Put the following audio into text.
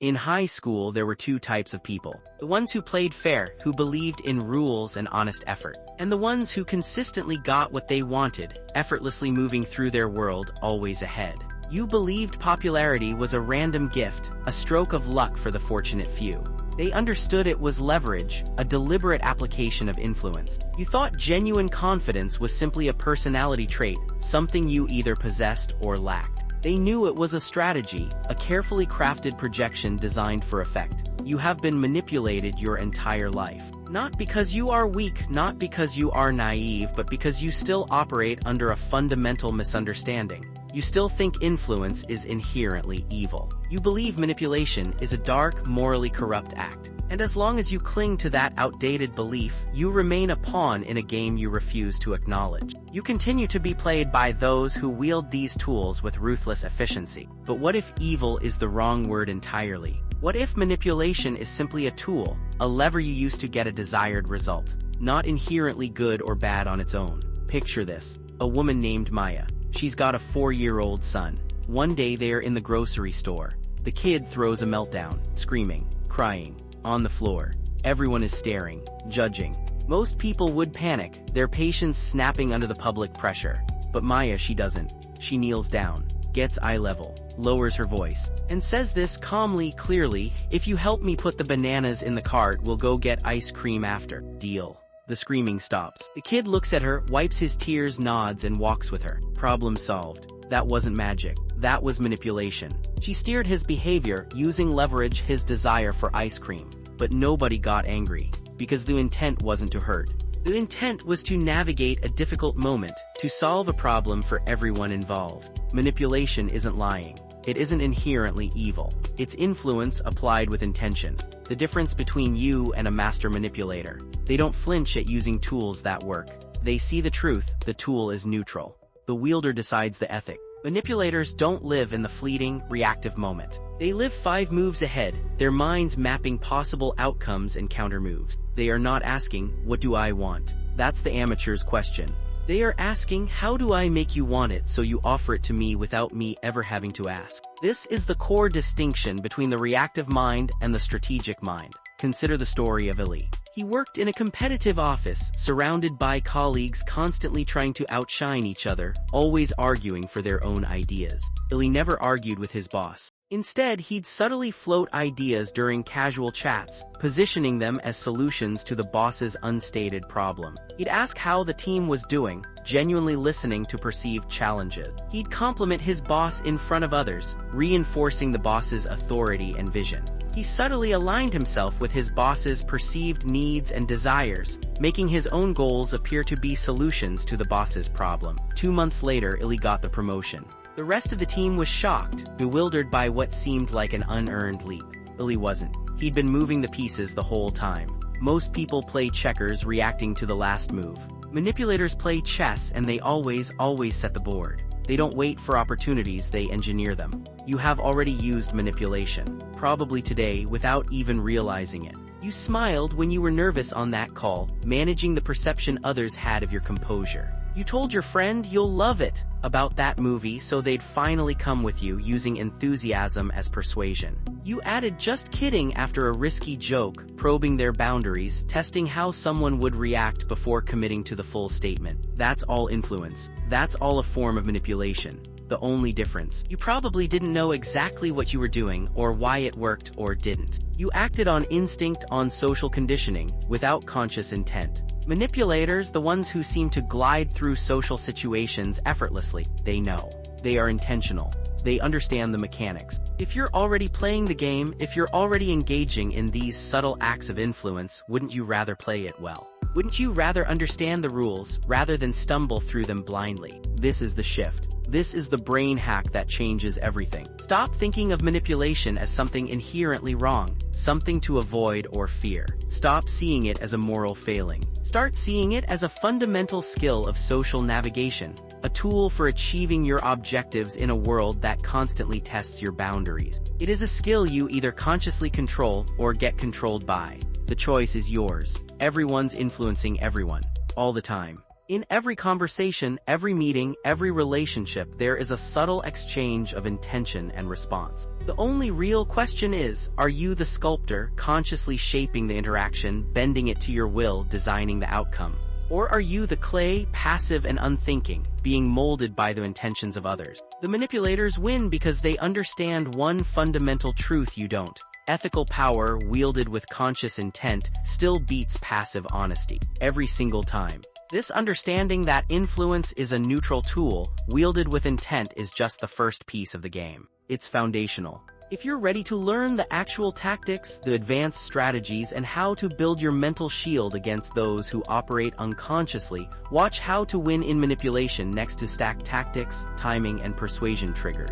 In high school, there were two types of people. The ones who played fair, who believed in rules and honest effort. And the ones who consistently got what they wanted, effortlessly moving through their world, always ahead. You believed popularity was a random gift, a stroke of luck for the fortunate few. They understood it was leverage, a deliberate application of influence. You thought genuine confidence was simply a personality trait, something you either possessed or lacked. They knew it was a strategy, a carefully crafted projection designed for effect. You have been manipulated your entire life. Not because you are weak, not because you are naive, but because you still operate under a fundamental misunderstanding. You still think influence is inherently evil. You believe manipulation is a dark, morally corrupt act. And as long as you cling to that outdated belief, you remain a pawn in a game you refuse to acknowledge. You continue to be played by those who wield these tools with ruthless efficiency. But what if evil is the wrong word entirely? What if manipulation is simply a tool, a lever you use to get a desired result, not inherently good or bad on its own? Picture this: a woman named Maya. She's got a 4-year-old son. One day they are in the grocery store. The kid throws a meltdown, screaming, crying, on the floor. Everyone is staring, judging. Most people would panic, their patience snapping under the public pressure. But Maya, she doesn't. She kneels down, gets eye level, lowers her voice, and says this calmly, clearly: "If you help me put the bananas in the cart, we'll go get ice cream after. Deal." The screaming stops. The kid looks at her, wipes his tears, nods, and walks with her. Problem solved. That wasn't magic. That was manipulation. She steered his behavior, using leverage his desire for ice cream. But nobody got angry, because the intent wasn't to hurt. The intent was to navigate a difficult moment, to solve a problem for everyone involved. Manipulation isn't lying. It isn't inherently evil. It's influence applied with intention. The difference between you and a master manipulator: they don't flinch at using tools that work. They see the truth, the tool is neutral. The wielder decides the ethic. Manipulators don't live in the fleeting, reactive moment. They live 5 moves ahead, their minds mapping possible outcomes and countermoves. They are not asking, "What do I want?" That's the amateur's question. They are asking, "How do I make you want it so you offer it to me without me ever having to ask?" This is the core distinction between the reactive mind and the strategic mind. Consider the story of Illy. He worked in a competitive office, surrounded by colleagues constantly trying to outshine each other, always arguing for their own ideas. Illy never argued with his boss. Instead, he'd subtly float ideas during casual chats, positioning them as solutions to the boss's unstated problem. He'd ask how the team was doing, genuinely listening to perceived challenges. He'd compliment his boss in front of others, reinforcing the boss's authority and vision. He subtly aligned himself with his boss's perceived needs and desires, making his own goals appear to be solutions to the boss's problem. 2 months later, Illy got the promotion. The rest of the team was shocked, bewildered by what seemed like an unearned leap. Illy wasn't. He'd been moving the pieces the whole time. Most people play checkers, reacting to the last move. Manipulators play chess, and they always set the board. They don't wait for opportunities, they engineer them. You have already used manipulation, probably today, without even realizing it. You smiled when you were nervous on that call, managing the perception others had of your composure. You told your friend you'll love it about that movie so they'd finally come with you, using enthusiasm as persuasion. You added "just kidding" after a risky joke, probing their boundaries, testing how someone would react before committing to the full statement. That's all influence. That's all a form of manipulation. The only difference: you probably didn't know exactly what you were doing, or why it worked or didn't. You acted on instinct, on social conditioning, without conscious intent. Manipulators, the ones who seem to glide through social situations effortlessly, they know. They are intentional. They understand the mechanics. If you're already playing the game, if you're already engaging in these subtle acts of influence, wouldn't you rather play it well? Wouldn't you rather understand the rules, rather than stumble through them blindly? This is the shift. This is the brain hack that changes everything. Stop thinking of manipulation as something inherently wrong, something to avoid or fear. Stop seeing it as a moral failing. Start seeing it as a fundamental skill of social navigation, a tool for achieving your objectives in a world that constantly tests your boundaries. It is a skill you either consciously control or get controlled by. The choice is yours. Everyone's influencing everyone, all the time. In every conversation, every meeting, every relationship, there is a subtle exchange of intention and response. The only real question is, are you the sculptor, consciously shaping the interaction, bending it to your will, designing the outcome? Or are you the clay, passive and unthinking, being molded by the intentions of others? The manipulators win because they understand one fundamental truth you don't. Ethical power, wielded with conscious intent, still beats passive honesty, every single time. This understanding that influence is a neutral tool, wielded with intent, is just the first piece of the game. It's foundational. If you're ready to learn the actual tactics, the advanced strategies, and how to build your mental shield against those who operate unconsciously, watch How to Win in Manipulation next to stack tactics, timing, and persuasion triggers.